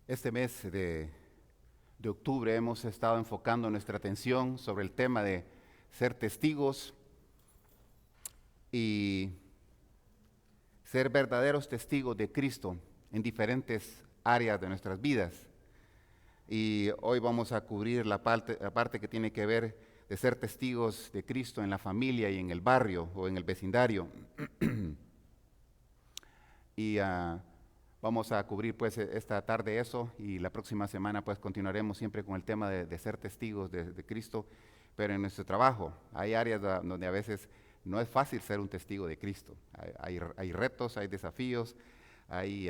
Este mes de octubre hemos estado enfocando nuestra atención sobre el tema de ser testigos y ser verdaderos testigos de Cristo en diferentes áreas de nuestras vidas. Y hoy vamos a cubrir la parte que tiene que ver de ser testigos de Cristo en la familia y en el barrio o en el vecindario. y vamos a cubrir pues esta tarde eso, y la próxima semana pues continuaremos siempre con el tema de ser testigos de Cristo, pero en nuestro trabajo hay áreas donde a veces no es fácil ser un testigo de Cristo. Hay retos, hay desafíos, hay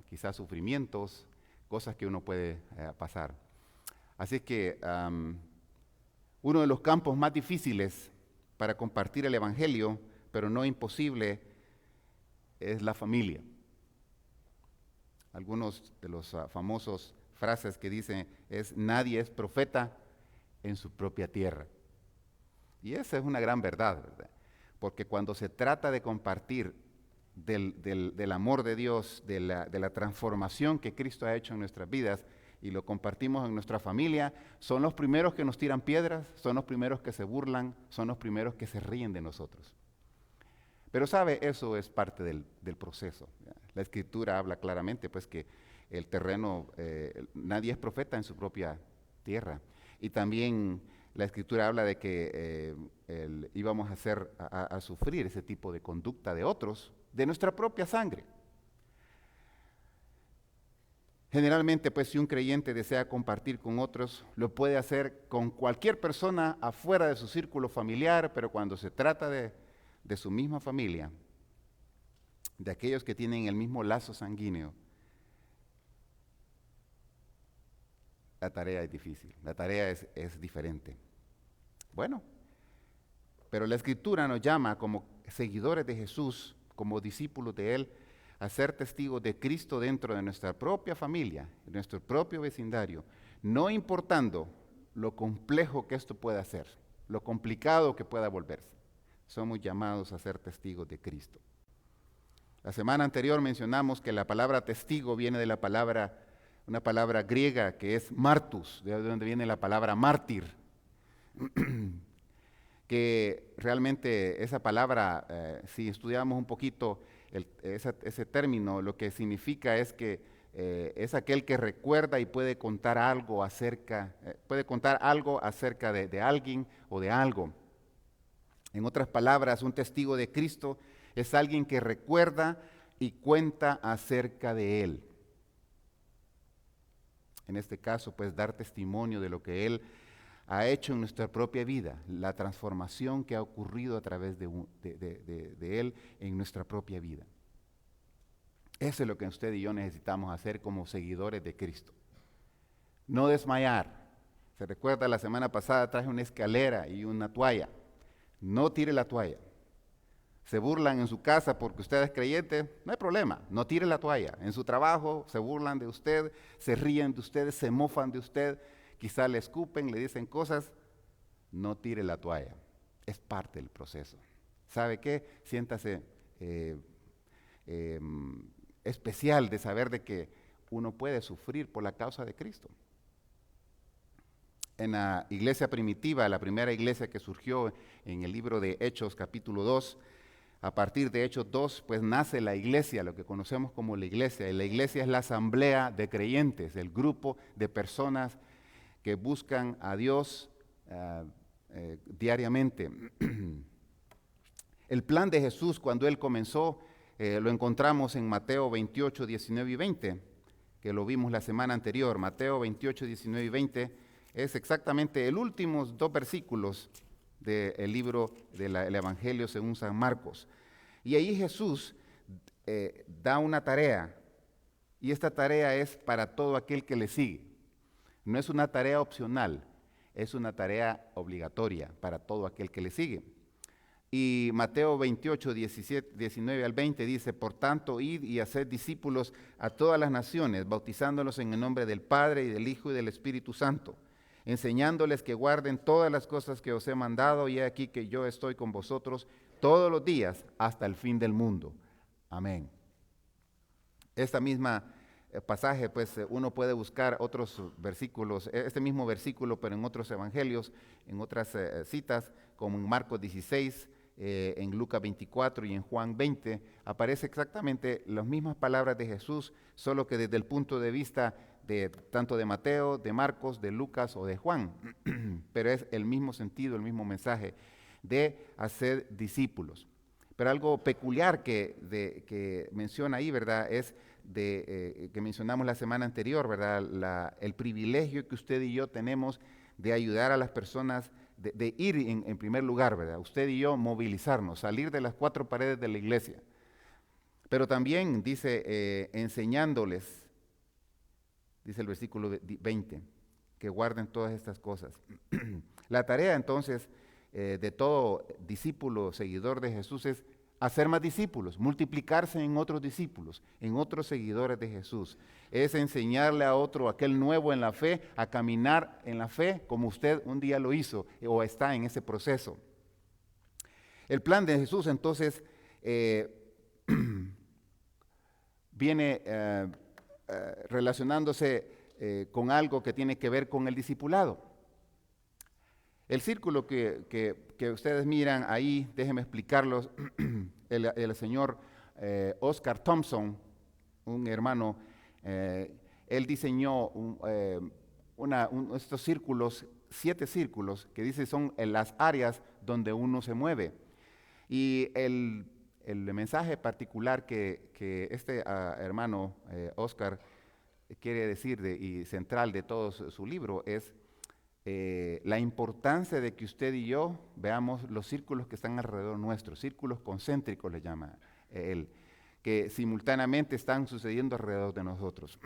quizás sufrimientos, cosas que uno puede pasar. Así que uno de los campos más difíciles para compartir el Evangelio, pero no imposible, es la familia. Algunos de los famosos frases que dicen es: nadie es profeta en su propia tierra. Y esa es una gran verdad, ¿verdad? Porque cuando se trata de compartir del amor de Dios, de la transformación que Cristo ha hecho en nuestras vidas, y lo compartimos en nuestra familia, son los primeros que nos tiran piedras, son los primeros que se burlan, son los primeros que se ríen de nosotros. Pero sabe, eso es parte del proceso. La Escritura habla claramente pues que el terreno, nadie es profeta en su propia tierra. Y también la Escritura habla de que íbamos a sufrir ese tipo de conducta de otros, de nuestra propia sangre. Generalmente, pues, si un creyente desea compartir con otros, lo puede hacer con cualquier persona afuera de su círculo familiar, pero cuando se trata de su misma familia, de aquellos que tienen el mismo lazo sanguíneo, la tarea es difícil, la tarea es diferente. Bueno, pero la Escritura nos llama como seguidores de Jesús, como discípulos de Él, a ser testigos de Cristo dentro de nuestra propia familia, de nuestro propio vecindario, no importando lo complejo que esto pueda ser, lo complicado que pueda volverse. Somos llamados a ser testigos de Cristo. La semana anterior mencionamos que la palabra testigo viene de una palabra griega que es martus, de donde viene la palabra mártir, que realmente esa palabra, si estudiamos un poquito ese término, lo que significa es que es aquel que recuerda y puede contar algo acerca de alguien o de algo. En otras palabras, un testigo de Cristo es alguien que recuerda y cuenta acerca de Él. En este caso, pues, dar testimonio de lo que Él ha hecho en nuestra propia vida, la transformación que ha ocurrido a través de Él en nuestra propia vida. Eso es lo que usted y yo necesitamos hacer como seguidores de Cristo. No desmayar. Se recuerda, la semana pasada traje una escalera y una toalla. No tire la toalla. Se burlan en su casa porque usted es creyente, no hay problema, no tire la toalla. En su trabajo se burlan de usted, se ríen de usted, se mofan de usted, quizá le escupen, le dicen cosas, no tire la toalla. Es parte del proceso. ¿Sabe qué? Siéntase especial de saber de que uno puede sufrir por la causa de Cristo. En la iglesia primitiva, la primera iglesia que surgió en el libro de Hechos capítulo 2, a partir de Hechos 2, pues nace la iglesia, lo que conocemos como la iglesia. Y la iglesia es la asamblea de creyentes, el grupo de personas que buscan a Dios diariamente. El plan de Jesús cuando Él comenzó, lo encontramos en Mateo 28, 19 y 20, que lo vimos la semana anterior. Mateo 28, 19 y 20 es exactamente el últimos dos versículos del libro del Evangelio según San Marcos. Y ahí Jesús da una tarea, y esta tarea es para todo aquel que le sigue. No es una tarea opcional, es una tarea obligatoria para todo aquel que le sigue. Y Mateo 28, 19 al 20 dice: por tanto, id y haced discípulos a todas las naciones, bautizándolos en el nombre del Padre y del Hijo y del Espíritu Santo, enseñándoles que guarden todas las cosas que os he mandado, y he aquí que yo estoy con vosotros todos los días hasta el fin del mundo. Amén. Esta misma pasaje, pues uno puede buscar otros versículos, este mismo versículo, pero en otros evangelios, en otras citas, como en Marcos 16, en Lucas 24 y en Juan 20, aparece exactamente las mismas palabras de Jesús, solo que desde el punto de vista de tanto de Mateo, de Marcos, de Lucas o de Juan, pero es el mismo sentido, el mismo mensaje de hacer discípulos. Pero algo peculiar que menciona ahí, ¿verdad? Es que mencionamos la semana anterior, ¿verdad? El privilegio que usted y yo tenemos de ayudar a las personas, de ir en primer lugar, ¿verdad? Usted y yo movilizarnos, salir de las cuatro paredes de la iglesia. Pero también dice, enseñándoles, dice el versículo 20, que guarden todas estas cosas. La tarea entonces de todo discípulo, seguidor de Jesús es hacer más discípulos, multiplicarse en otros discípulos, en otros seguidores de Jesús. Es enseñarle a otro, aquel nuevo en la fe, a caminar en la fe como usted un día lo hizo o está en ese proceso. El plan de Jesús entonces viene relacionándose con algo que tiene que ver con el discipulado. El círculo que ustedes miran ahí, déjenme explicarlos, el señor Oscar Thompson, un hermano, él diseñó estos círculos, 7 círculos, que dice son las áreas donde uno se mueve. Y el mensaje particular que este hermano Oscar quiere decir y central de todo su libro es la importancia de que usted y yo veamos los círculos que están alrededor nuestro, círculos concéntricos le llama él, que simultáneamente están sucediendo alrededor de nosotros.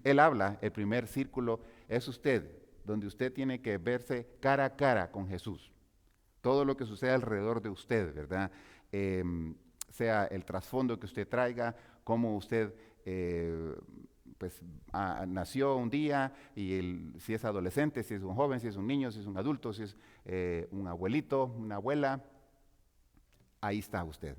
Él habla, el primer círculo es usted, donde usted tiene que verse cara a cara con Jesús. Todo lo que sucede alrededor de usted, ¿verdad? Sea el trasfondo que usted traiga, cómo usted pues nació un día y si es adolescente, si es un joven, si es un niño, si es un adulto, si es un abuelito, una abuela, ahí está usted.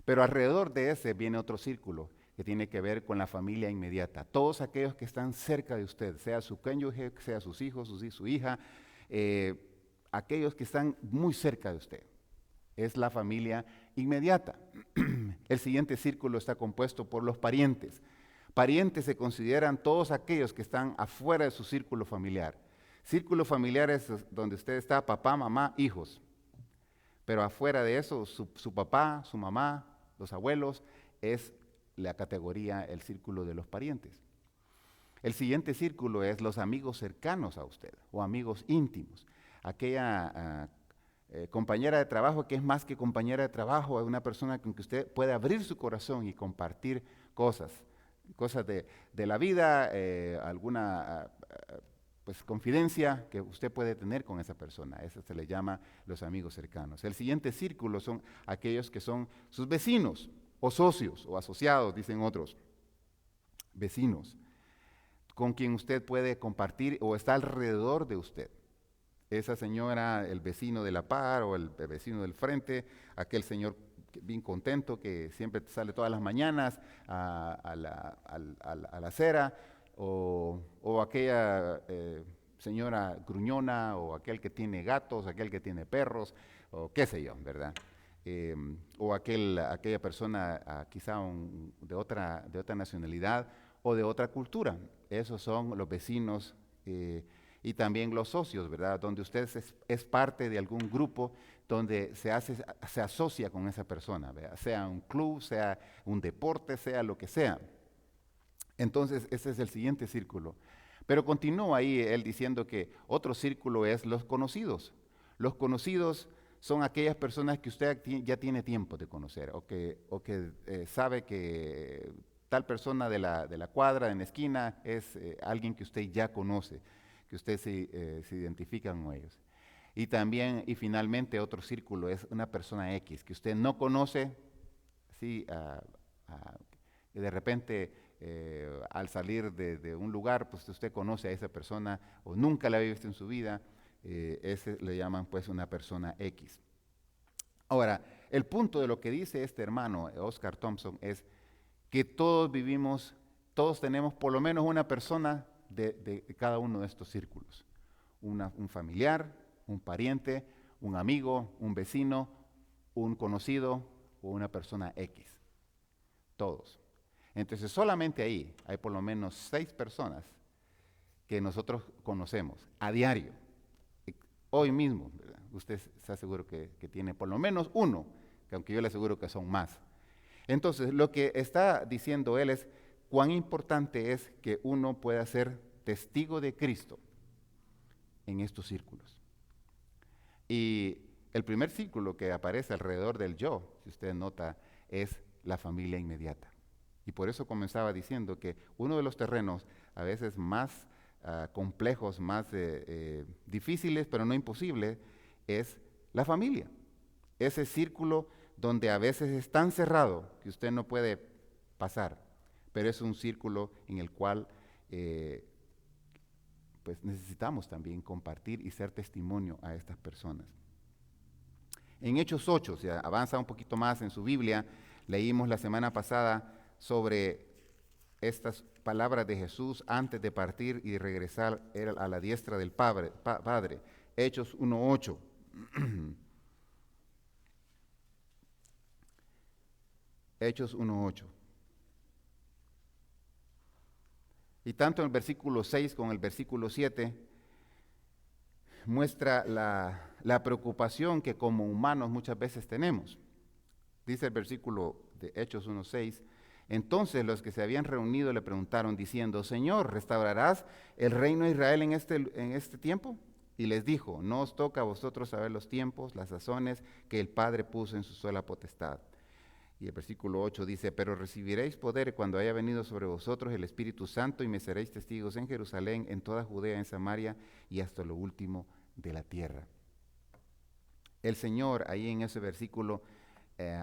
Pero alrededor de ese viene otro círculo que tiene que ver con la familia inmediata. Todos aquellos que están cerca de usted, sea su cónyuge, sea sus hijos, su hija, aquellos que están muy cerca de usted. Es la familia inmediata. El siguiente círculo está compuesto por los parientes. Parientes se consideran todos aquellos que están afuera de su círculo familiar. Círculo familiar es donde usted está, papá, mamá, hijos. Pero afuera de eso, su papá, su mamá, los abuelos, es la categoría, el círculo de los parientes. El siguiente círculo es los amigos cercanos a usted o amigos íntimos. Aquella compañera de trabajo que es más que compañera de trabajo, es una persona con que usted puede abrir su corazón y compartir cosas de la vida, alguna pues confidencia que usted puede tener con esa persona. Eso se le llama los amigos cercanos. El siguiente círculo son aquellos que son sus vecinos o socios o asociados, dicen otros, vecinos, con quien usted puede compartir o está alrededor de usted. Esa señora, el vecino de la par o el vecino del frente, aquel señor bien contento que siempre sale todas las mañanas a la acera, o aquella señora gruñona, o aquel que tiene gatos, aquel que tiene perros, o qué sé yo, ¿verdad? O aquella persona quizá de otra nacionalidad o de otra cultura. Esos son los vecinos y también los socios, ¿verdad? Donde usted es parte de algún grupo donde se asocia con esa persona, ¿verdad? Sea un club, sea un deporte, sea lo que sea. Entonces, ese es el siguiente círculo. Pero continúa ahí él diciendo que otro círculo es los conocidos. Los conocidos son aquellas personas que usted ya tiene tiempo de conocer o que sabe que tal persona de la cuadra, en la esquina, es alguien que usted ya conoce, que usted se identifica con ellos. Y también, y finalmente, otro círculo es una persona X que usted no conoce, ¿sí? Y de repente, al salir de un lugar, pues usted conoce a esa persona o nunca la había visto en su vida, ese le llaman pues una persona X. Ahora, el punto de lo que dice este hermano, Oscar Thompson, es que todos vivimos todos tenemos por lo menos una persona de cada uno de estos círculos. Un familiar, un pariente, un amigo, un vecino, un conocido o una persona X. Todos. Entonces solamente ahí hay por lo menos 6 personas que nosotros conocemos a diario. Hoy mismo, ¿verdad? Usted está seguro que tiene por lo menos uno, que aunque yo le aseguro que son más. Entonces lo que está diciendo él es cuán importante es que uno pueda ser testigo de Cristo en estos círculos. Y el primer círculo que aparece alrededor del yo, si usted nota, es la familia inmediata. Y por eso comenzaba diciendo que uno de los terrenos a veces más complejos, más difíciles, pero no imposibles, es la familia. Ese círculo donde a veces es tan cerrado que usted no puede pasar, pero es un círculo en el cual pues necesitamos también compartir y ser testimonio a estas personas. En Hechos 8, si avanza un poquito más en su Biblia, leímos la semana pasada sobre estas palabras de Jesús antes de partir y de regresar a la diestra del Padre. Hechos 1:8. Hechos 1:8. Y tanto el versículo 6 como el versículo 7 muestra la preocupación que como humanos muchas veces tenemos. Dice el versículo de Hechos 1:6, entonces los que se habían reunido le preguntaron diciendo, Señor, ¿restaurarás el reino de Israel en este tiempo? Y les dijo, no os toca a vosotros saber los tiempos, las sazones que el Padre puso en su sola potestad. Y el versículo 8 dice, pero recibiréis poder cuando haya venido sobre vosotros el Espíritu Santo y me seréis testigos en Jerusalén, en toda Judea, en Samaria y hasta lo último de la tierra. El Señor, ahí en ese versículo,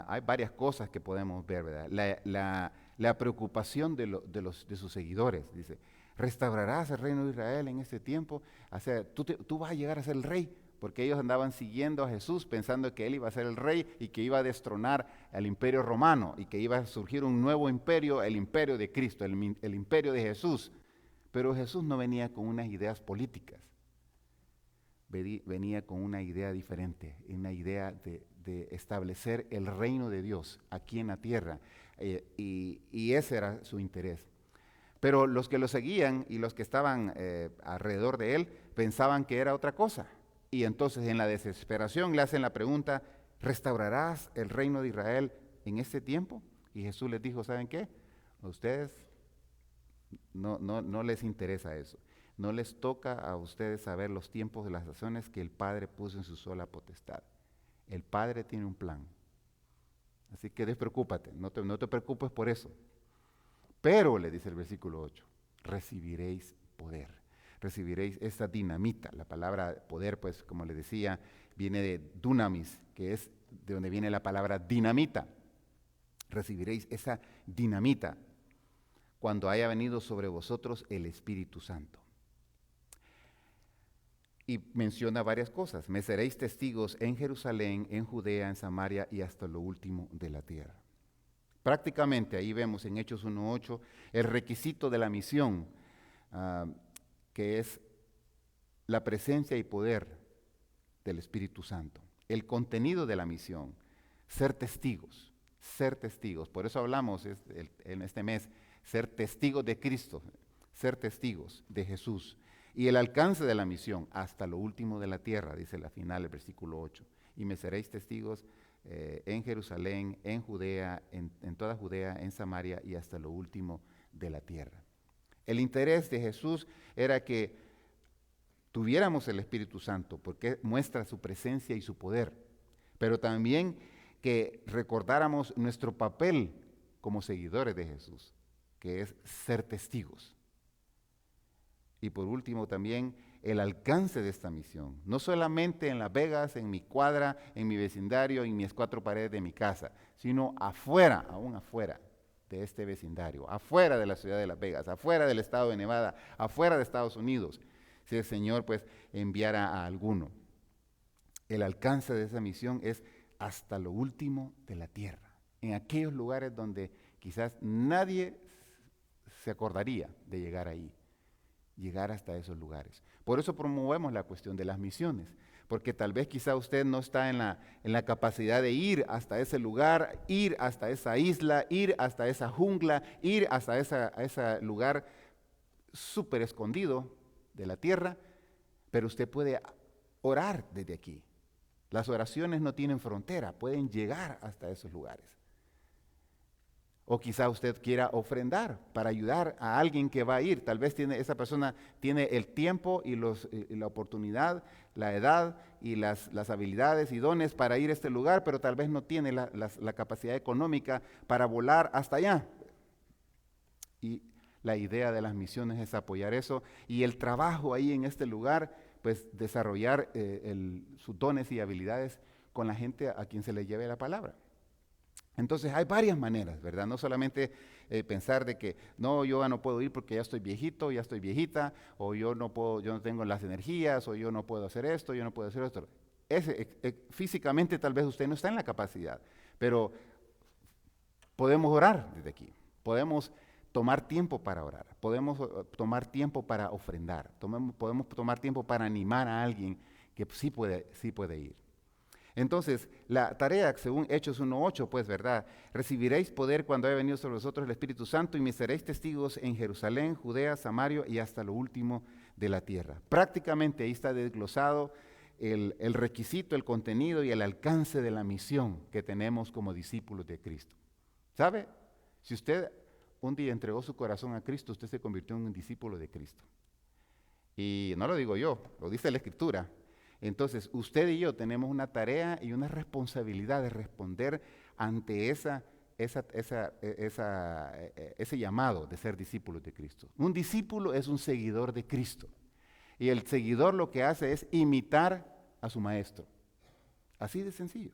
hay varias cosas que podemos ver, ¿verdad? La preocupación de sus seguidores, dice, ¿restaurarás el reino de Israel en este tiempo? O sea, tú vas a llegar a ser el rey, porque ellos andaban siguiendo a Jesús pensando que él iba a ser el rey y que iba a destronar al imperio romano y que iba a surgir un nuevo imperio, el imperio de Cristo, el imperio de Jesús. Pero Jesús no venía con unas ideas políticas, venía con una idea diferente, una idea de establecer el reino de Dios aquí en la tierra, y ese era su interés. Pero los que lo seguían y los que estaban alrededor de él pensaban que era otra cosa. Y entonces en la desesperación le hacen la pregunta, ¿restaurarás el reino de Israel en este tiempo? Y Jesús les dijo, ¿saben qué? A ustedes no les interesa eso. No les toca a ustedes saber los tiempos de las sazones que el Padre puso en su sola potestad. El Padre tiene un plan. Así que despreocúpate, no te preocupes por eso. Pero, le dice el versículo 8, recibiréis poder. Recibiréis esta dinamita. La palabra poder, pues, como le decía, viene de dunamis, que es de donde viene la palabra dinamita. Recibiréis esa dinamita cuando haya venido sobre vosotros el Espíritu Santo. Y menciona varias cosas. Me seréis testigos en Jerusalén, en Judea, en Samaria y hasta lo último de la tierra. Prácticamente ahí vemos en Hechos 1:8 el requisito de la misión, que es la presencia y poder del Espíritu Santo. El contenido de la misión, ser testigos, ser testigos. Por eso hablamos en este mes, ser testigos de Cristo, ser testigos de Jesús. Y el alcance de la misión, hasta lo último de la tierra, dice la final, el versículo 8. Y me seréis testigos en Jerusalén, en Judea, en toda Judea, en Samaria y hasta lo último de la tierra. El interés de Jesús era que tuviéramos el Espíritu Santo, porque muestra su presencia y su poder, pero también que recordáramos nuestro papel como seguidores de Jesús, que es ser testigos. Y por último también el alcance de esta misión, no solamente en Las Vegas, en mi cuadra, en mi vecindario, en mis 4 paredes de mi casa, sino afuera, aún afuera de este vecindario, afuera de la ciudad de Las Vegas, afuera del estado de Nevada, afuera de Estados Unidos, si el Señor pues enviara a alguno. El alcance de esa misión es hasta lo último de la tierra, en aquellos lugares donde quizás nadie se acordaría de llegar ahí, llegar hasta esos lugares. Por eso promovemos la cuestión de las misiones, porque tal vez quizá usted no está en la capacidad de ir hasta ese lugar, ir hasta esa isla, ir hasta esa jungla, ir hasta ese lugar súper escondido de la tierra, pero usted puede orar desde aquí. Las oraciones no tienen frontera, pueden llegar hasta esos lugares. O quizá usted quiera ofrendar para ayudar a alguien que va a ir. Tal vez esa persona tiene el tiempo y la oportunidad, la edad y las habilidades y dones para ir a este lugar, pero tal vez no tiene la capacidad económica para volar hasta allá. Y la idea de las misiones es apoyar eso. Y el trabajo ahí en este lugar, pues desarrollar sus dones y habilidades con la gente a quien se le lleve la palabra. Entonces hay varias maneras, ¿verdad? No solamente pensar de que no, yo ya no puedo ir porque ya estoy viejito, ya estoy viejita, o yo no puedo, yo no tengo las energías, o yo no puedo hacer esto, yo no puedo hacer esto. Físicamente tal vez usted no está en la capacidad, pero podemos orar desde aquí, podemos tomar tiempo para orar, podemos tomar tiempo para ofrendar, podemos tomar tiempo para animar a alguien que sí puede ir. Entonces, la tarea, según Hechos 1:8, pues, ¿verdad? Recibiréis poder cuando haya venido sobre vosotros el Espíritu Santo y me seréis testigos en Jerusalén, Judea, Samaria y hasta lo último de la tierra. Prácticamente ahí está desglosado el requisito, el contenido y el alcance de la misión que tenemos como discípulos de Cristo. ¿Sabe? Si usted un día entregó su corazón a Cristo, usted se convirtió en un discípulo de Cristo. Y no lo digo yo, lo dice la Escritura. Entonces, usted y yo tenemos una tarea y una responsabilidad de responder ante ese llamado de ser discípulos de Cristo. Un discípulo es un seguidor de Cristo. Y el seguidor lo que hace es imitar a su maestro. Así de sencillo,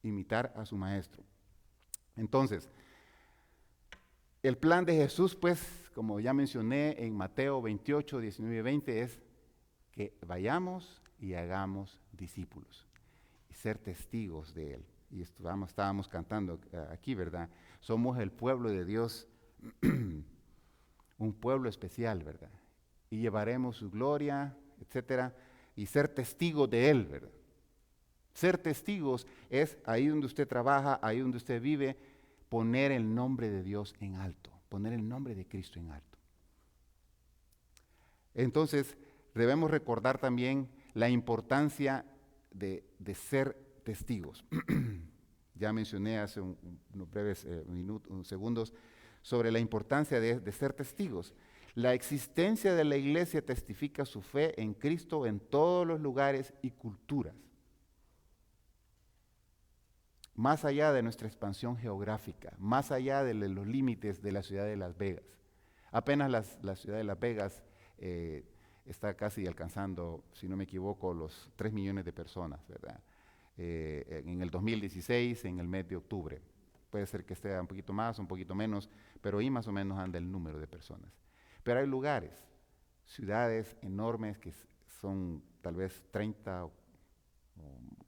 imitar a su maestro. Entonces, el plan de Jesús, pues, como ya mencioné en Mateo 28, 19 y 20, es que vayamos y hagamos discípulos y ser testigos de Él. Y estábamos cantando aquí, ¿verdad? Somos el pueblo de Dios, un pueblo especial, ¿verdad? Y llevaremos su gloria, etcétera, y ser testigos de Él, ¿verdad? Ser testigos es ahí donde usted trabaja, ahí donde usted vive, poner el nombre de Dios en alto, poner el nombre de Cristo en alto. Entonces, debemos recordar también la importancia de ser testigos. Ya mencioné hace unos breves segundos sobre la importancia de ser testigos. La existencia de la iglesia testifica su fe en Cristo en todos los lugares y culturas, más allá de nuestra expansión geográfica, más allá de los límites de la ciudad de Las Vegas. Apenas la ciudad de Las Vegas está casi alcanzando, si no me equivoco, los 3 millones de personas, ¿verdad? En el 2016, en el mes de octubre. Puede ser que esté un poquito más, un poquito menos, pero ahí más o menos anda el número de personas. Pero hay lugares, ciudades enormes que son tal vez 30 o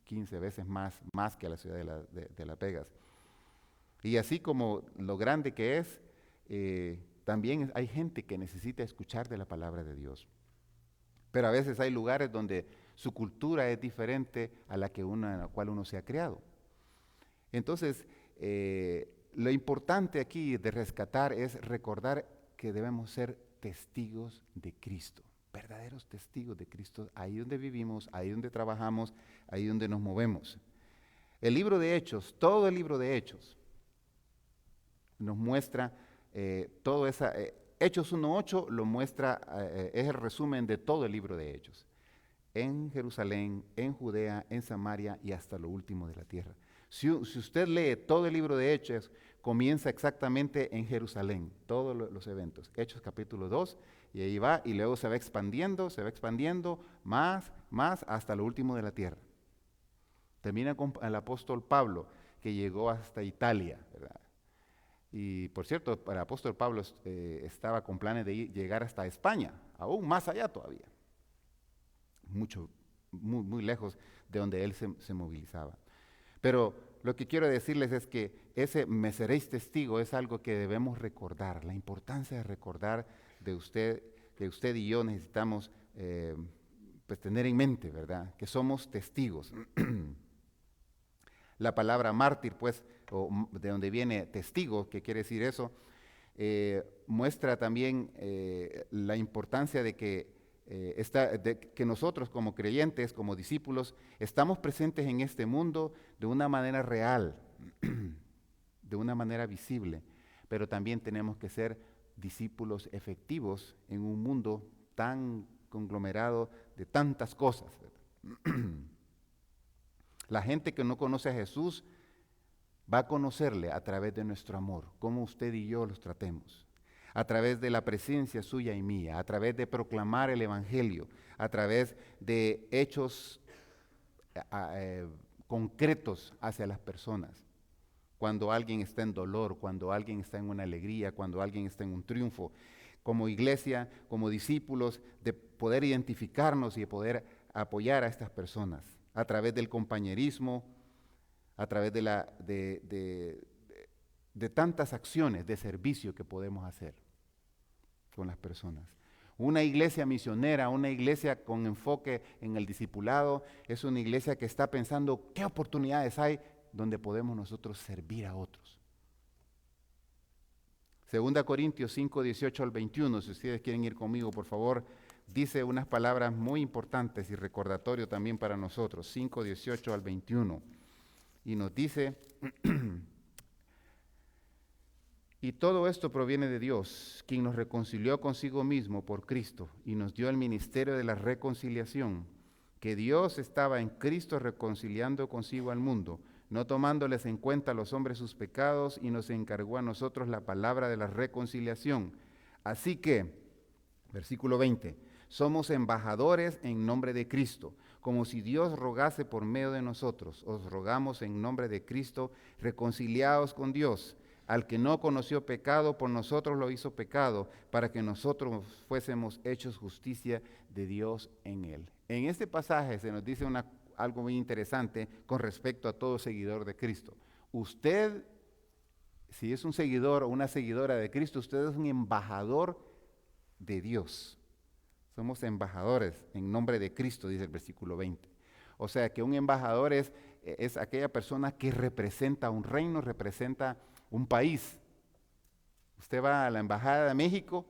15 veces más que la ciudad de Las Vegas. Y así como lo grande que es, también hay gente que necesita escuchar de la palabra de Dios. Pero a veces hay lugares donde su cultura es diferente a la cual uno se ha criado. Entonces, lo importante aquí de rescatar es recordar que debemos ser testigos de Cristo, verdaderos testigos de Cristo, ahí donde vivimos, ahí donde trabajamos, ahí donde nos movemos. El libro de Hechos, todo el libro de Hechos, nos muestra todo esa... Hechos 1:8 lo muestra, es el resumen de todo el libro de Hechos. En Jerusalén, en Judea, en Samaria y hasta lo último de la tierra. Si usted lee todo el libro de Hechos, comienza exactamente en Jerusalén, todos los eventos. Hechos capítulo 2, y ahí va, y luego se va expandiendo, más, hasta lo último de la tierra. Termina con el apóstol Pablo, que llegó hasta Italia, ¿verdad? Y por cierto, el apóstol Pablo estaba con planes de llegar hasta España, aún más allá todavía. Muy lejos de donde él se movilizaba. Pero lo que quiero decirles es que ese me seréis testigo es algo que debemos recordar, la importancia de recordar de usted, que usted y yo necesitamos pues tener en mente, ¿verdad? Que somos testigos. La palabra mártir, pues, de donde viene testigo, que quiere decir eso, muestra también la importancia de que nosotros como creyentes, como discípulos, estamos presentes en este mundo de una manera real, de una manera visible, pero también tenemos que ser discípulos efectivos en un mundo tan conglomerado de tantas cosas. La gente que no conoce a Jesús va a conocerle a través de nuestro amor, cómo usted y yo los tratemos, a través de la presencia suya y mía, a través de proclamar el Evangelio, a través de hechos concretos hacia las personas. Cuando alguien está en dolor, cuando alguien está en una alegría, cuando alguien está en un triunfo, como iglesia, como discípulos, de poder identificarnos y de poder apoyar a estas personas, a través del compañerismo, a través de tantas acciones de servicio que podemos hacer con las personas. Una iglesia misionera, una iglesia con enfoque en el discipulado, es una iglesia que está pensando qué oportunidades hay donde podemos nosotros servir a otros. 2 Corintios 5, 18 al 21, si ustedes quieren ir conmigo, por favor, dice unas palabras muy importantes y recordatorio también para nosotros, 5, 18 al 21. Y nos dice, y todo esto proviene de Dios, quien nos reconcilió consigo mismo por Cristo y nos dio el ministerio de la reconciliación, que Dios estaba en Cristo reconciliando consigo al mundo, no tomándoles en cuenta a los hombres sus pecados, y nos encargó a nosotros la palabra de la reconciliación. Así que, versículo 20, somos embajadores en nombre de Cristo, como si Dios rogase por medio de nosotros. Os rogamos en nombre de Cristo, reconciliaos con Dios. Al que no conoció pecado, por nosotros lo hizo pecado, para que nosotros fuésemos hechos justicia de Dios en él. En este pasaje se nos dice algo muy interesante con respecto a todo seguidor de Cristo. Usted, si es un seguidor o una seguidora de Cristo, usted es un embajador de Dios. Somos embajadores en nombre de Cristo, dice el versículo 20. O sea que un embajador es aquella persona que representa un reino, representa un país. Usted va a la Embajada de México,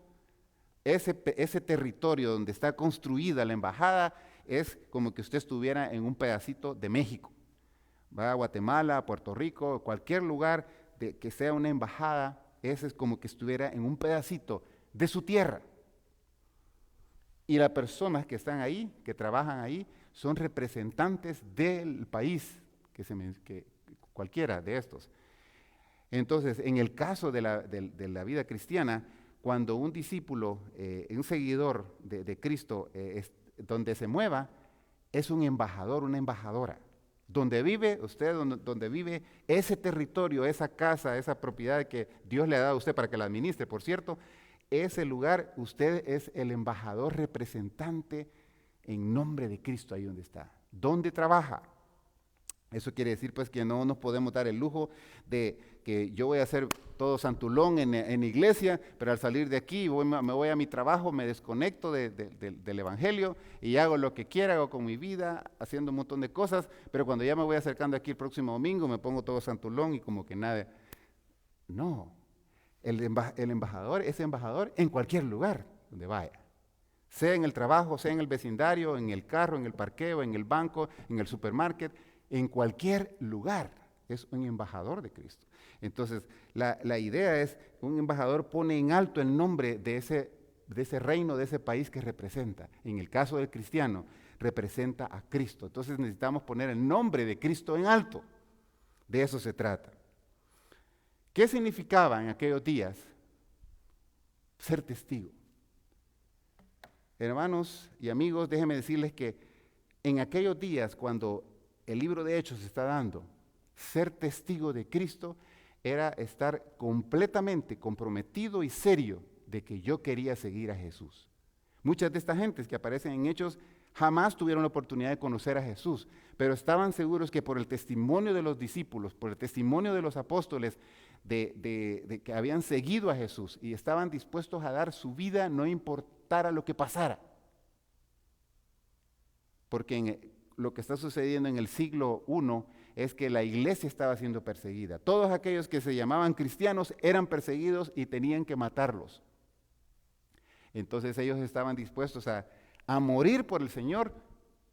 ese territorio donde está construida la embajada es como que usted estuviera en un pedacito de México. Va a Guatemala, a Puerto Rico, cualquier lugar que sea una embajada, ese es como que estuviera en un pedacito de su tierra. Y las personas que están ahí, que trabajan ahí, son representantes del país, que cualquiera de estos. Entonces, en el caso de la vida cristiana, cuando un discípulo, un seguidor de Cristo, donde se mueva, es un embajador, una embajadora. Donde vive usted, donde vive ese territorio, esa casa, esa propiedad que Dios le ha dado a usted para que la administre, por cierto, ese lugar, usted es el embajador representante en nombre de Cristo ahí donde está. ¿Dónde trabaja? Eso quiere decir pues que no nos podemos dar el lujo de que yo voy a hacer todo santulón en iglesia, pero al salir de aquí me voy a mi trabajo, me desconecto del evangelio y hago lo que quiera, hago con mi vida, haciendo un montón de cosas, pero cuando ya me voy acercando aquí el próximo domingo me pongo todo santulón y como que nada. No, el embajador es embajador en cualquier lugar donde vaya. Sea en el trabajo, sea en el vecindario, en el carro, en el parqueo, en el banco, en el supermarket, en cualquier lugar es un embajador de Cristo. Entonces, la idea es, un embajador pone en alto el nombre de ese reino, de ese país que representa. En el caso del cristiano, representa a Cristo. Entonces necesitamos poner el nombre de Cristo en alto. De eso se trata. ¿Qué significaba en aquellos días ser testigo? Hermanos y amigos, déjenme decirles que en aquellos días, cuando el libro de Hechos está dando, ser testigo de Cristo era estar completamente comprometido y serio de que yo quería seguir a Jesús. Muchas de estas gentes que aparecen en Hechos jamás tuvieron la oportunidad de conocer a Jesús, pero estaban seguros que por el testimonio de los discípulos, por el testimonio de los apóstoles, de que habían seguido a Jesús y estaban dispuestos a dar su vida, no importara lo que pasara. Porque lo que está sucediendo en el siglo I es que la iglesia estaba siendo perseguida. Todos aquellos que se llamaban cristianos eran perseguidos y tenían que matarlos. Entonces ellos estaban dispuestos a morir por el Señor,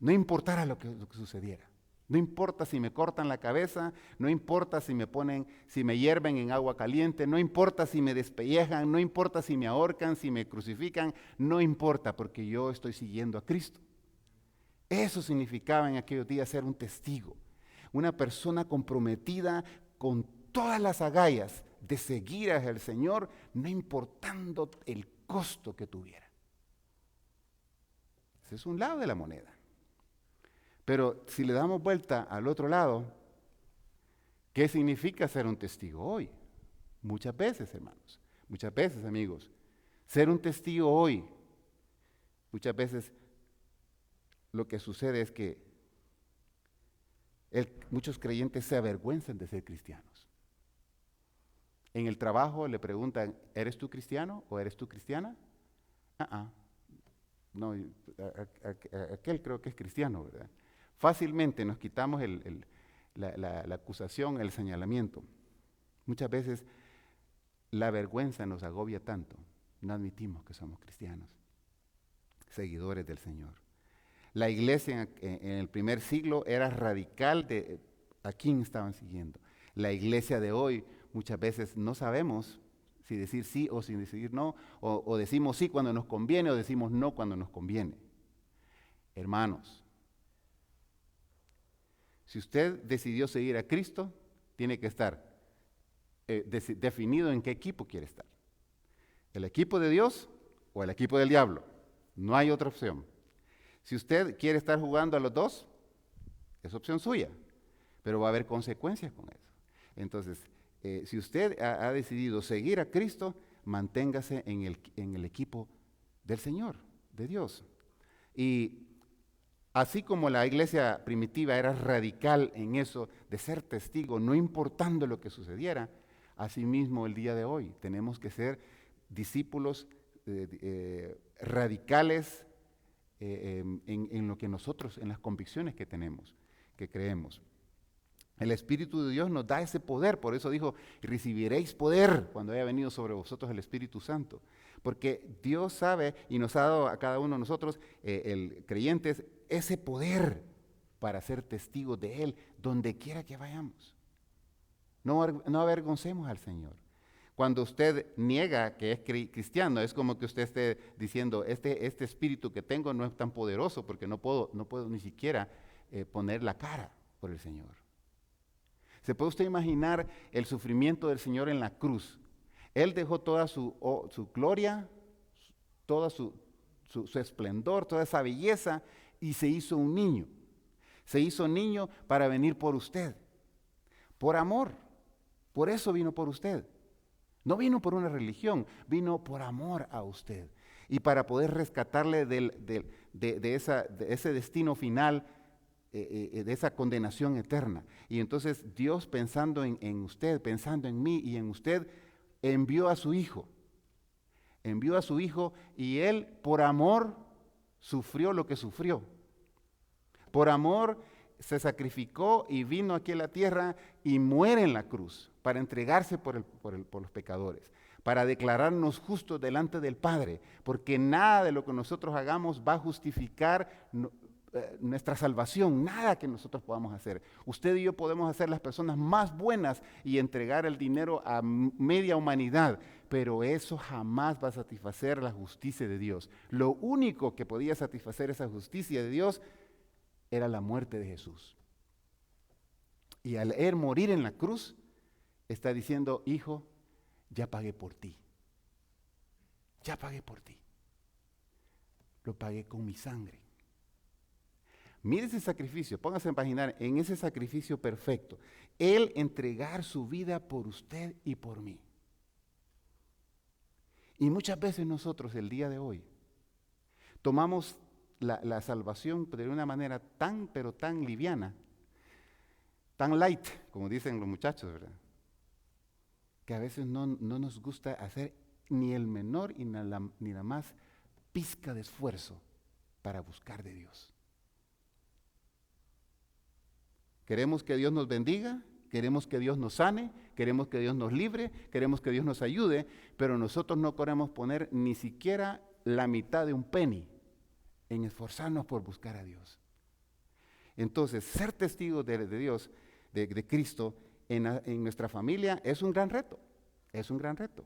no importara lo que sucediera. No importa si me cortan la cabeza, no importa si me hierven en agua caliente, no importa si me despellejan, no importa si me ahorcan, si me crucifican, no importa, porque yo estoy siguiendo a Cristo. Eso significaba en aquellos días ser un testigo, una persona comprometida con todas las agallas de seguir al Señor, no importando el costo que tuviera. Ese es un lado de la moneda. Pero si le damos vuelta al otro lado, ¿qué significa ser un testigo hoy? Muchas veces, hermanos, muchas veces, amigos, ser un testigo hoy, muchas veces lo que sucede es que muchos creyentes se avergüenzan de ser cristianos. En el trabajo le preguntan, ¿eres tú cristiano o eres tú cristiana? No, aquel creo que es cristiano, ¿verdad? Fácilmente nos quitamos la acusación, el señalamiento. Muchas veces la vergüenza nos agobia tanto, no admitimos que somos cristianos, seguidores del Señor. La iglesia en el primer siglo era radical de a quién estaban siguiendo. La iglesia de hoy muchas veces no sabemos si decir sí o si decir no, o decimos sí cuando nos conviene o decimos no cuando nos conviene. Hermanos, si usted decidió seguir a Cristo, tiene que estar definido en qué equipo quiere estar. ¿El equipo de Dios o el equipo del diablo? No hay otra opción. Si usted quiere estar jugando a los dos, es opción suya, pero va a haber consecuencias con eso. Entonces, si usted ha decidido seguir a Cristo, manténgase en el equipo del Señor, de Dios. Y así como la iglesia primitiva era radical en eso de ser testigo, no importando lo que sucediera, asimismo el día de hoy tenemos que ser discípulos radicales en lo que nosotros, en las convicciones que tenemos, que creemos. El Espíritu de Dios nos da ese poder, por eso dijo, recibiréis poder cuando haya venido sobre vosotros el Espíritu Santo. Porque Dios sabe y nos ha dado a cada uno de nosotros, creyentes, ese poder para ser testigos de Él donde quiera que vayamos. No avergoncemos al Señor. Cuando usted niega que es cristiano, es como que usted esté diciendo, este espíritu que tengo no es tan poderoso porque no puedo ni siquiera poner la cara por el Señor. ¿Se puede usted imaginar el sufrimiento del Señor en la cruz? Él dejó toda su gloria, todo su esplendor, toda esa belleza y se hizo un niño. Se hizo niño para venir por usted, por amor. Por eso vino por usted. No vino por una religión, vino por amor a usted. Y para poder rescatarle de ese destino final, de esa condenación eterna. Y entonces Dios, pensando en usted, pensando en mí y en usted, envió a su Hijo. Envió a su Hijo y Él, por amor, sufrió lo que sufrió. Por amor se sacrificó y vino aquí a la tierra y muere en la cruz para entregarse por los pecadores, para declararnos justos delante del Padre, porque nada de lo que nosotros hagamos va a justificar nuestra salvación, nada que nosotros podamos hacer. Usted y yo podemos ser las personas más buenas y entregar el dinero a media humanidad, pero eso jamás va a satisfacer la justicia de Dios. Lo único que podía satisfacer esa justicia de Dios era la muerte de Jesús. Y al Él morir en la cruz, está diciendo, hijo, ya pagué por ti. Ya pagué por ti. Lo pagué con mi sangre. Mire ese sacrificio, póngase a imaginar en ese sacrificio perfecto. Él entregar su vida por usted y por mí. Y muchas veces nosotros el día de hoy tomamos la salvación de una manera tan, pero tan liviana, tan light, como dicen los muchachos, ¿verdad? Que a veces no nos gusta hacer ni el menor y ni la más pizca de esfuerzo para buscar de Dios. Queremos que Dios nos bendiga, queremos que Dios nos sane, queremos que Dios nos libre, queremos que Dios nos ayude, pero nosotros no queremos poner ni siquiera la mitad de un penny en esforzarnos por buscar a Dios. Entonces, ser testigos de Dios, de Cristo, en nuestra familia es un gran reto, es un gran reto.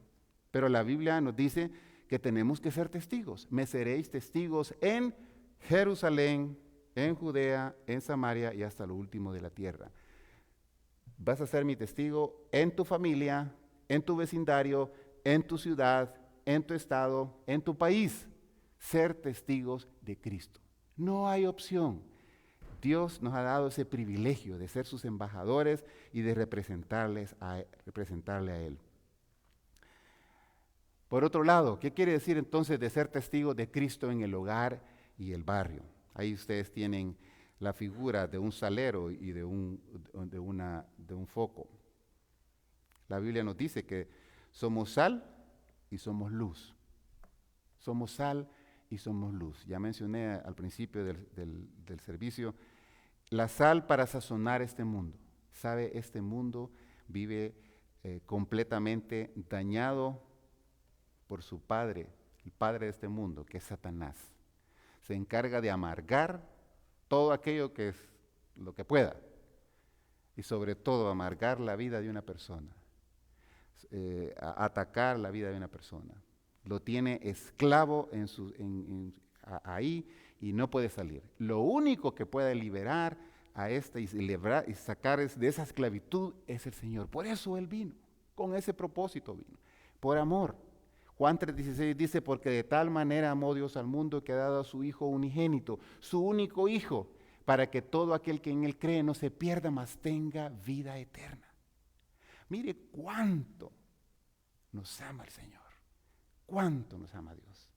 Pero la Biblia nos dice que tenemos que ser testigos. Me seréis testigos en Jerusalén, en Judea, en Samaria y hasta lo último de la tierra. Vas a ser mi testigo en tu familia, en tu vecindario, en tu ciudad, en tu estado, en tu país. Ser testigos de Cristo. No hay opción. Dios nos ha dado ese privilegio de ser sus embajadores y de representarle a Él. Por otro lado, ¿qué quiere decir entonces de ser testigos de Cristo en el hogar y el barrio? Ahí ustedes tienen la figura de un salero y de un foco. La Biblia nos dice que somos sal y somos luz. Somos sal y somos luz. Ya mencioné al principio del servicio, la sal para sazonar este mundo. ¿Sabe? Este mundo vive completamente dañado por su padre, el padre de este mundo, que es Satanás. Se encarga de amargar todo aquello que es lo que pueda, y sobre todo amargar la vida de una persona, atacar la vida de una persona. Lo tiene esclavo ahí y no puede salir. Lo único que puede liberar a y sacar de esa esclavitud es el Señor. Por eso Él vino, con ese propósito vino, por amor. Juan 3:16 dice, porque de tal manera amó Dios al mundo que ha dado a su Hijo unigénito, su único Hijo, para que todo aquel que en Él cree no se pierda, mas tenga vida eterna. Mire cuánto nos ama el Señor, cuánto nos ama Dios.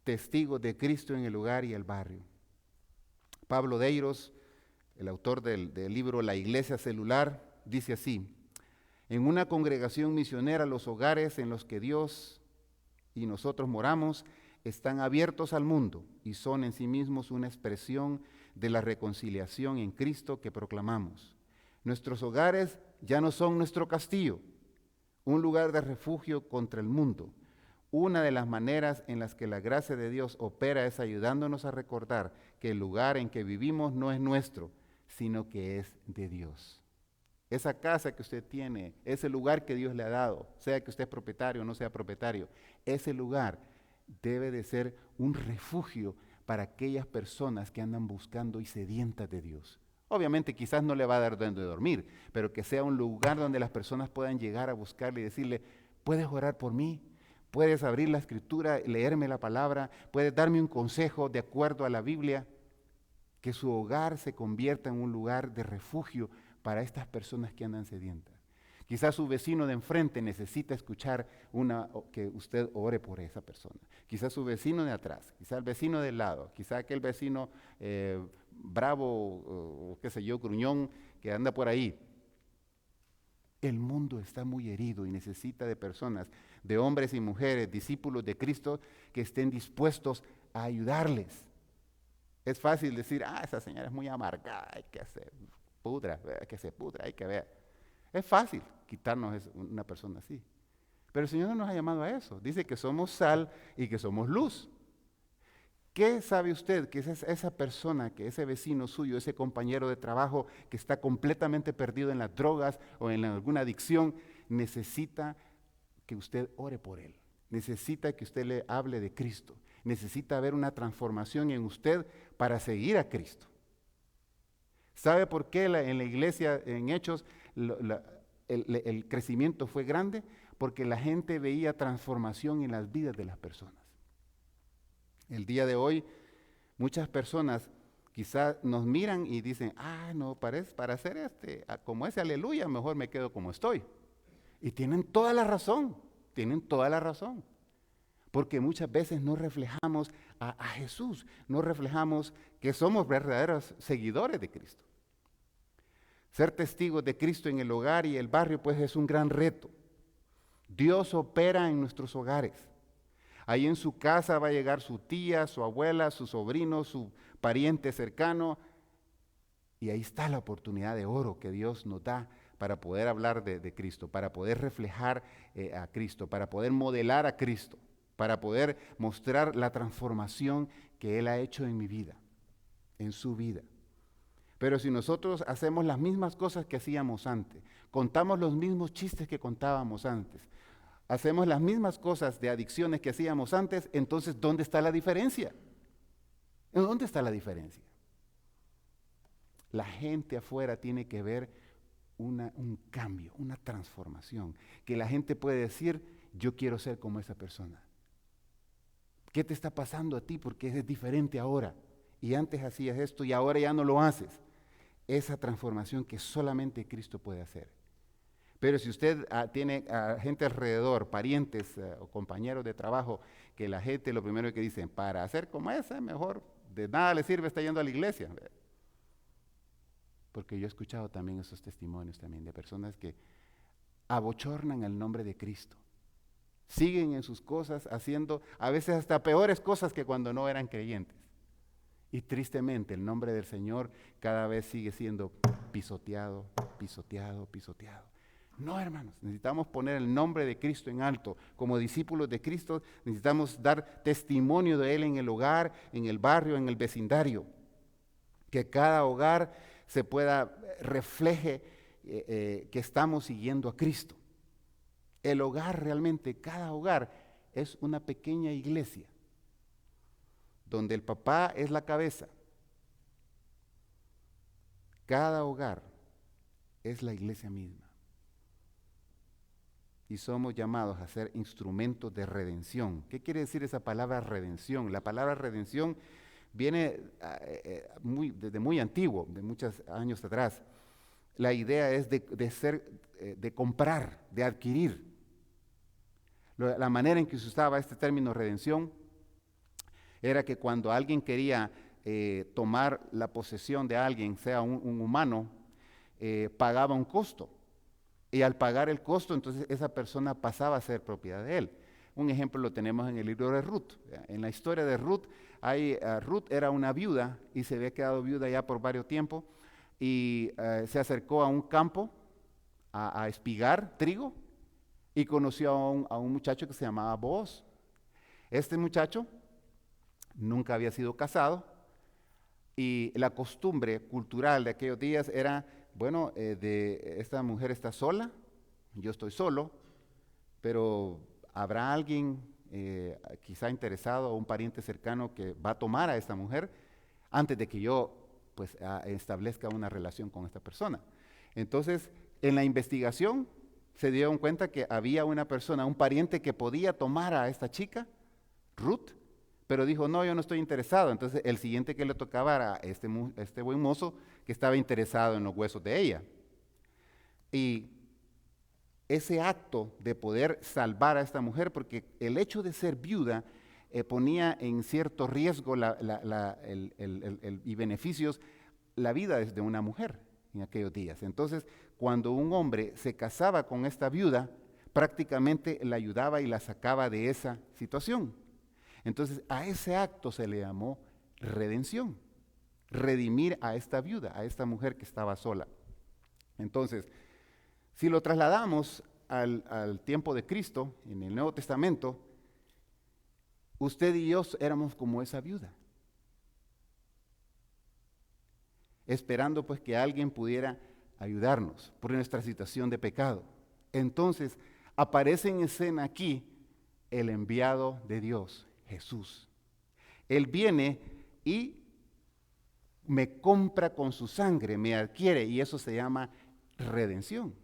Testigos de Cristo en el hogar y el barrio. Pablo Deiros, el autor del libro La Iglesia Celular, dice así: en una congregación misionera, los hogares en los que Dios y nosotros moramos están abiertos al mundo y son en sí mismos una expresión de la reconciliación en Cristo que proclamamos. Nuestros hogares ya no son nuestro castillo, un lugar de refugio contra el mundo. Una de las maneras en las que la gracia de Dios opera es ayudándonos a recordar que el lugar en que vivimos no es nuestro, sino que es de Dios. Esa casa que usted tiene, ese lugar que Dios le ha dado, sea que usted es propietario o no sea propietario, ese lugar debe de ser un refugio para aquellas personas que andan buscando y sedientas de Dios. Obviamente quizás no le va a dar donde dormir, pero que sea un lugar donde las personas puedan llegar a buscarle y decirle, ¿puedes orar por mí? ¿Puedes abrir la escritura, leerme la palabra? ¿Puedes darme un consejo de acuerdo a la Biblia? Que su hogar se convierta en un lugar de refugio para estas personas que andan sedientas. Quizás su vecino de enfrente necesita escuchar que usted ore por esa persona. Quizás su vecino de atrás, quizás el vecino del lado, quizás aquel vecino bravo o qué sé yo, gruñón que anda por ahí. El mundo está muy herido y necesita de personas, de hombres y mujeres, discípulos de Cristo, que estén dispuestos a ayudarles. Es fácil decir, esa señora es muy amargada, hay que se pudra, hay que ver. Es fácil quitarnos una persona así. Pero el Señor no nos ha llamado a eso. Dice que somos sal y que somos luz. ¿Qué sabe usted que esa persona, que ese vecino suyo, ese compañero de trabajo que está completamente perdido en las drogas o en alguna adicción, necesita que usted ore por él? Necesita que usted le hable de Cristo. Necesita ver una transformación en usted para seguir a Cristo. ¿Sabe por qué en la iglesia, en Hechos, el crecimiento fue grande? Porque la gente veía transformación en las vidas de las personas. El día de hoy, muchas personas quizás nos miran y dicen, no, para hacer como ese aleluya, mejor me quedo como estoy. Y tienen toda la razón, porque muchas veces no reflejamos a Jesús, no reflejamos que somos verdaderos seguidores de Cristo. Ser testigos de Cristo en el hogar y el barrio pues es un gran reto. Dios opera en nuestros hogares. Ahí en su casa va a llegar su tía, su abuela, su sobrino, su pariente cercano. Y ahí está la oportunidad de oro que Dios nos da para poder hablar de Cristo, para poder reflejar a Cristo, para poder modelar a Cristo, para poder mostrar la transformación que Él ha hecho en mi vida, en su vida. Pero si nosotros hacemos las mismas cosas que hacíamos antes, contamos los mismos chistes que contábamos antes, hacemos las mismas cosas de adicciones que hacíamos antes, entonces ¿dónde está la diferencia? ¿Dónde está la diferencia? La gente afuera tiene que ver un cambio, una transformación, que la gente puede decir, yo quiero ser como esa persona. ¿Qué te está pasando a ti? Porque es diferente ahora. Y antes hacías esto y ahora ya no lo haces. Esa transformación que solamente Cristo puede hacer. Pero si usted tiene gente alrededor, parientes o compañeros de trabajo, que la gente lo primero que dicen, para hacer como esa, mejor de nada le sirve estar yendo a la iglesia. Porque yo he escuchado también esos testimonios también de personas que abochornan el nombre de Cristo. Siguen en sus cosas haciendo a veces hasta peores cosas que cuando no eran creyentes. Y tristemente el nombre del Señor cada vez sigue siendo pisoteado, pisoteado, pisoteado. No, hermanos, necesitamos poner el nombre de Cristo en alto. Como discípulos de Cristo necesitamos dar testimonio de Él en el hogar, en el barrio, en el vecindario. Que cada hogar refleje que estamos siguiendo a Cristo. El hogar realmente, cada hogar es una pequeña iglesia, donde el papá es la cabeza. Cada hogar es la iglesia misma. Y somos llamados a ser instrumentos de redención. ¿Qué quiere decir esa palabra redención? La palabra redención viene desde muy antiguo, de muchos años atrás. La idea es de comprar, de adquirir. La manera en que se usaba este término redención era que cuando alguien quería tomar la posesión de alguien, sea un humano, pagaba un costo. Y al pagar el costo, entonces esa persona pasaba a ser propiedad de él. Un ejemplo lo tenemos en el libro de Ruth. En la historia de Ruth, Ruth era una viuda y se había quedado viuda ya por varios tiempos y se acercó a un campo a espigar trigo y conoció a un muchacho que se llamaba Booz. Este muchacho nunca había sido casado y la costumbre cultural de aquellos días era, bueno, esta mujer está sola, yo estoy solo, pero habrá alguien quizá interesado o un pariente cercano que va a tomar a esta mujer antes de que yo pues establezca una relación con esta persona. Entonces, en la investigación se dieron cuenta que había una persona, un pariente que podía tomar a esta chica, Ruth, pero dijo, no, yo no estoy interesado. Entonces, el siguiente que le tocaba era este buen mozo que estaba interesado en los huesos de ella. Y ese acto de poder salvar a esta mujer, porque el hecho de ser viuda ponía en cierto riesgo y beneficios la vida de una mujer en aquellos días. Entonces, cuando un hombre se casaba con esta viuda, prácticamente la ayudaba y la sacaba de esa situación. Entonces, a ese acto se le llamó redención, redimir a esta viuda, a esta mujer que estaba sola. Entonces, si lo trasladamos al tiempo de Cristo, en el Nuevo Testamento, usted y yo éramos como esa viuda, esperando pues que alguien pudiera ayudarnos por nuestra situación de pecado. Entonces, aparece en escena aquí el enviado de Dios, Jesús. Él viene y me compra con su sangre, me adquiere, y eso se llama redención,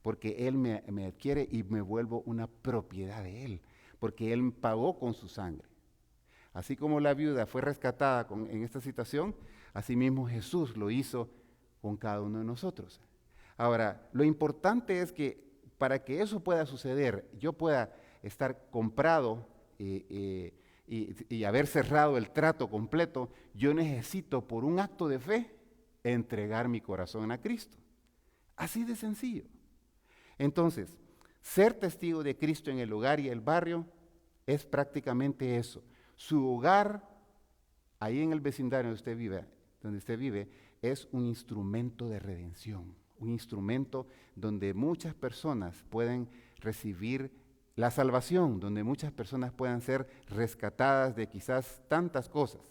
porque Él me adquiere y me vuelvo una propiedad de Él, porque Él pagó con su sangre. Así como la viuda fue rescatada en esta situación, así mismo Jesús lo hizo con cada uno de nosotros. Ahora, lo importante es que para que eso pueda suceder, yo pueda estar comprado y haber cerrado el trato completo, yo necesito por un acto de fe entregar mi corazón a Cristo. Así de sencillo. Entonces, ser testigo de Cristo en el hogar y el barrio es prácticamente eso. Su hogar, ahí en el vecindario donde usted vive, es un instrumento de redención, un instrumento donde muchas personas pueden recibir la salvación, donde muchas personas puedan ser rescatadas de quizás tantas cosas.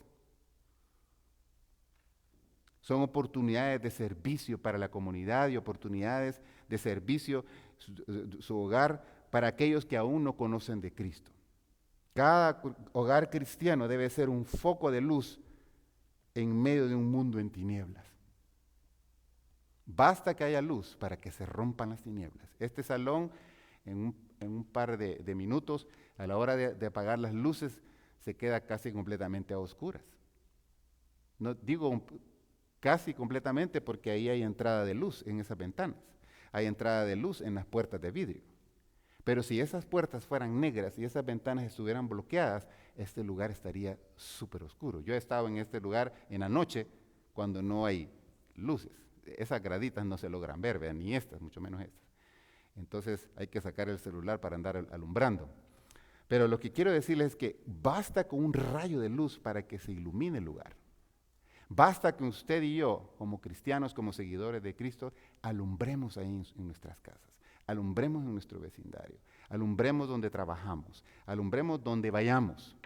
Son oportunidades de servicio para la comunidad y oportunidades de servicio, su hogar, para aquellos que aún no conocen de Cristo. Cada hogar cristiano debe ser un foco de luz en medio de un mundo en tinieblas. Basta que haya luz para que se rompan las tinieblas. Este salón, en un par de minutos, a la hora de apagar las luces, se queda casi completamente a oscuras. No digo casi completamente porque ahí hay entrada de luz en esas ventanas. Hay entrada de luz en las puertas de vidrio. Pero si esas puertas fueran negras y esas ventanas estuvieran bloqueadas, este lugar estaría súper oscuro. Yo he estado en este lugar en la noche cuando no hay luces. Esas graditas no se logran ver, vean, ni estas, mucho menos estas. Entonces hay que sacar el celular para andar alumbrando. Pero lo que quiero decirles es que basta con un rayo de luz para que se ilumine el lugar. Basta que usted y yo, como cristianos, como seguidores de Cristo, alumbremos ahí en nuestras casas, alumbremos en nuestro vecindario, alumbremos donde trabajamos, alumbremos donde vayamos.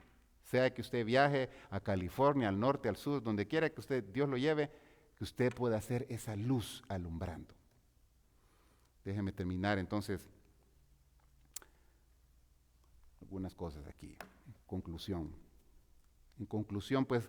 Sea que usted viaje a California, al norte, al sur, donde quiera que Dios lo lleve, que usted pueda hacer esa luz alumbrando. Déjeme terminar entonces algunas cosas aquí. Conclusión. En conclusión, pues,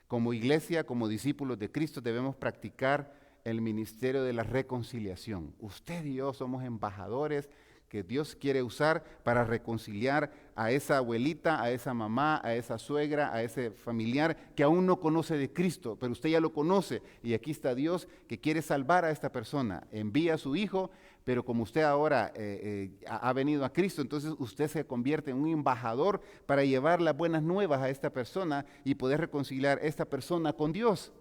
como iglesia, como discípulos de Cristo, debemos practicar el ministerio de la reconciliación. Usted y yo somos embajadores que Dios quiere usar para reconciliar a esa abuelita, a esa mamá, a esa suegra, a ese familiar que aún no conoce de Cristo, pero usted ya lo conoce y aquí está Dios que quiere salvar a esta persona. Envía a su hijo, pero como usted ahora ha venido a Cristo, entonces usted se convierte en un embajador para llevar las buenas nuevas a esta persona y poder reconciliar a esta persona con Dios.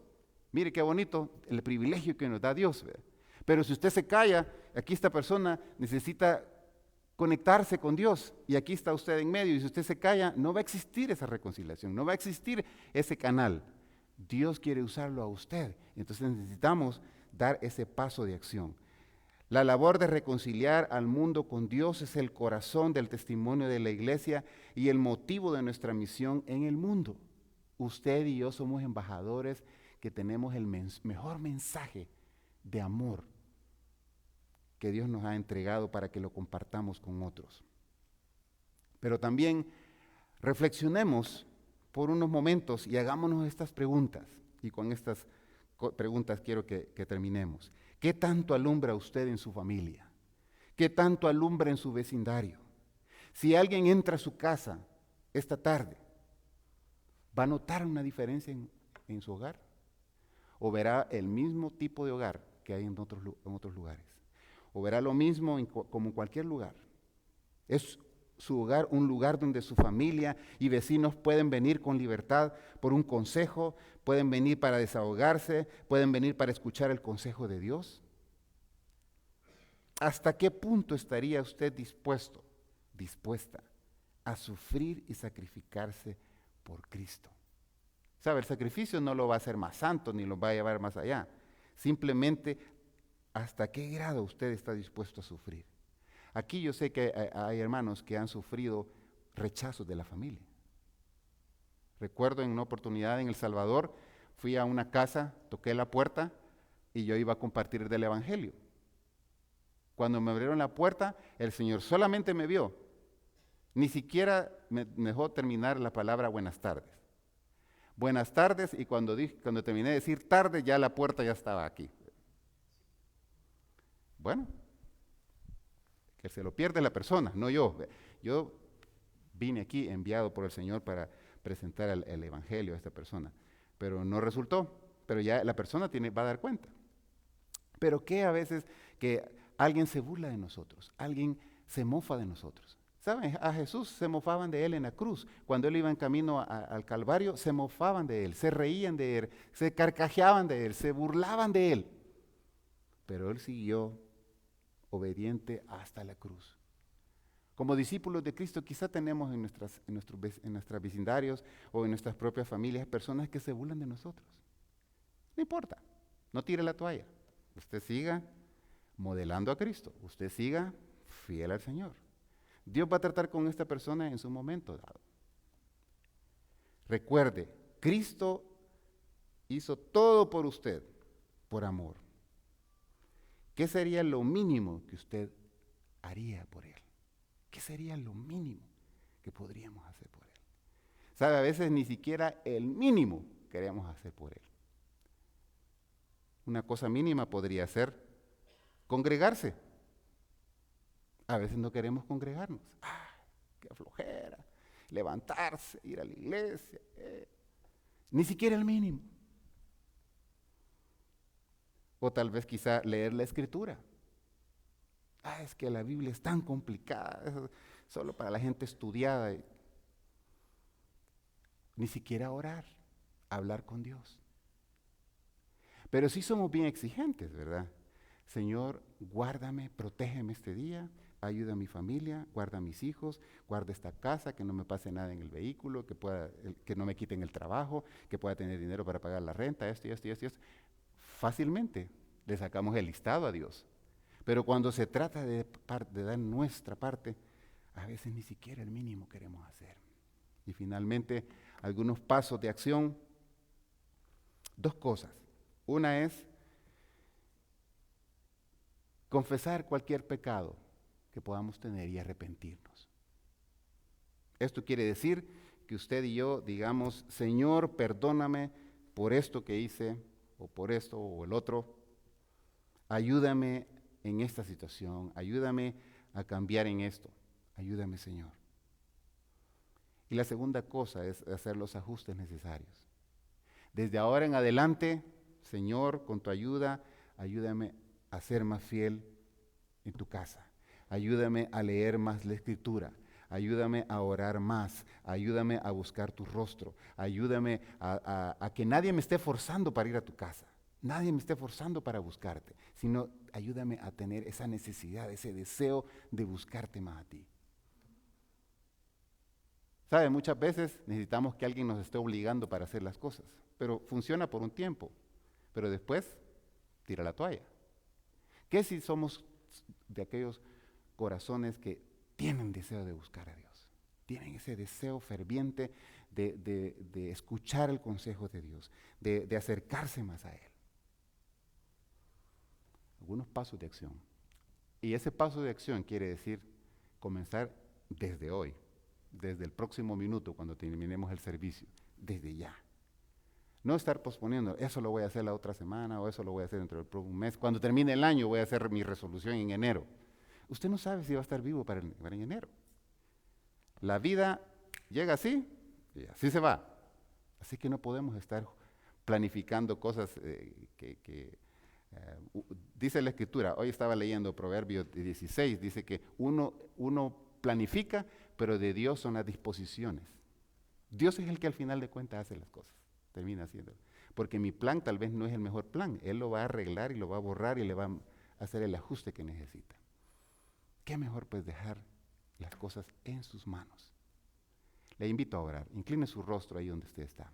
Mire qué bonito el privilegio que nos da Dios, ¿verdad? Pero si usted se calla, aquí esta persona necesita conectarse con Dios y aquí está usted en medio y si usted se calla, no va a existir esa reconciliación, no va a existir ese canal. Dios quiere usarlo a usted, entonces necesitamos dar ese paso de acción. La labor de reconciliar al mundo con Dios es el corazón del testimonio de la iglesia y el motivo de nuestra misión en el mundo. Usted y yo somos embajadores que tenemos el mejor mensaje de amor que Dios nos ha entregado para que lo compartamos con otros. Pero también reflexionemos por unos momentos y hagámonos estas preguntas. Y con estas preguntas quiero que terminemos. ¿Qué tanto alumbra usted en su familia? ¿Qué tanto alumbra en su vecindario? Si alguien entra a su casa esta tarde, ¿va a notar una diferencia en su hogar? ¿O verá el mismo tipo de hogar que hay en otros lugares? ¿O verá lo mismo como en cualquier lugar? ¿Es su hogar un lugar donde su familia y vecinos pueden venir con libertad por un consejo, pueden venir para desahogarse, pueden venir para escuchar el consejo de Dios? ¿Hasta qué punto estaría usted dispuesta a sufrir y sacrificarse por Cristo? ¿Sabe? El sacrificio no lo va a hacer más santo ni lo va a llevar más allá. Simplemente, ¿hasta qué grado usted está dispuesto a sufrir? Aquí yo sé que hay hermanos que han sufrido rechazos de la familia. Recuerdo en una oportunidad en El Salvador, fui a una casa, toqué la puerta y yo iba a compartir del Evangelio. Cuando me abrieron la puerta, el Señor solamente me vio. Ni siquiera me dejó terminar la palabra buenas tardes. Buenas tardes, y cuando terminé de decir tarde, ya la puerta ya estaba aquí. Bueno, que se lo pierde la persona, no yo. Yo vine aquí enviado por el Señor para presentar el Evangelio a esta persona, pero no resultó, pero ya la persona va a dar cuenta. Pero que a veces que alguien se burla de nosotros, alguien se mofa de nosotros, ¿Saben? A Jesús se mofaban de él en la cruz. Cuando él iba en camino al Calvario, se mofaban de él, se reían de él, se carcajeaban de él, se burlaban de él. Pero él siguió obediente hasta la cruz. Como discípulos de Cristo, quizá tenemos en nuestros vecindarios o en nuestras propias familias personas que se burlan de nosotros. No importa, no tire la toalla. Usted siga modelando a Cristo, usted siga fiel al Señor. Dios va a tratar con esta persona en su momento dado. Recuerde, Cristo hizo todo por usted, por amor. ¿Qué sería lo mínimo que usted haría por Él? ¿Qué sería lo mínimo que podríamos hacer por Él? ¿Sabe? A veces ni siquiera el mínimo queremos hacer por Él. Una cosa mínima podría ser congregarse. A veces no queremos congregarnos. ¡Ah, qué flojera! Levantarse, ir a la iglesia. Ni siquiera el mínimo. O tal vez quizá leer la Escritura. Es que la Biblia es tan complicada, es solo para la gente estudiada. Ni siquiera orar, hablar con Dios. Pero sí somos bien exigentes, ¿verdad? Señor, guárdame, protégeme este día, ayuda a mi familia, guarda a mis hijos, guarda esta casa, que no me pase nada en el vehículo, que no me quiten el trabajo, que pueda tener dinero para pagar la renta, esto. Fácilmente le sacamos el listado a Dios. Pero cuando se trata de dar nuestra parte, a veces ni siquiera el mínimo queremos hacer. Y finalmente, algunos pasos de acción. Dos cosas. Una es confesar cualquier pecado que podamos tener y arrepentirnos. Esto quiere decir que usted y yo digamos, Señor, perdóname por esto que hice, o por esto o el otro. Ayúdame en esta situación, ayúdame a cambiar en esto, ayúdame, Señor. Y la segunda cosa es hacer los ajustes necesarios. Desde ahora en adelante, Señor, con tu ayuda, ayúdame a ser más fiel en tu casa, ayúdame a leer más la Escritura, ayúdame a orar más, ayúdame a buscar tu rostro, ayúdame a que nadie me esté forzando para ir a tu casa. Nadie me esté forzando para buscarte, sino ayúdame a tener esa necesidad, ese deseo de buscarte más a ti. ¿Sabe? Muchas veces necesitamos que alguien nos esté obligando para hacer las cosas, pero funciona por un tiempo, pero después tira la toalla. ¿Qué si somos de aquellos corazones que tienen deseo de buscar a Dios? Tienen ese deseo ferviente de escuchar el consejo de Dios, de acercarse más a Él. Algunos pasos de acción. Y ese paso de acción quiere decir comenzar desde hoy, desde el próximo minuto cuando terminemos el servicio, desde ya. No estar posponiendo, eso lo voy a hacer la otra semana o eso lo voy a hacer dentro del próximo mes. Cuando termine el año voy a hacer mi resolución en enero. Usted no sabe si va a estar vivo para en enero. La vida llega así y así se va. Así que no podemos estar planificando cosas dice la Escritura, hoy estaba leyendo Proverbios 16, dice que uno planifica, pero de Dios son las disposiciones. Dios es el que al final de cuentas hace las cosas, termina haciéndolo. Porque mi plan tal vez no es el mejor plan, Él lo va a arreglar y lo va a borrar y le va a hacer el ajuste que necesita. ¿Qué mejor pues dejar las cosas en sus manos? Le invito a orar, incline su rostro ahí donde usted está.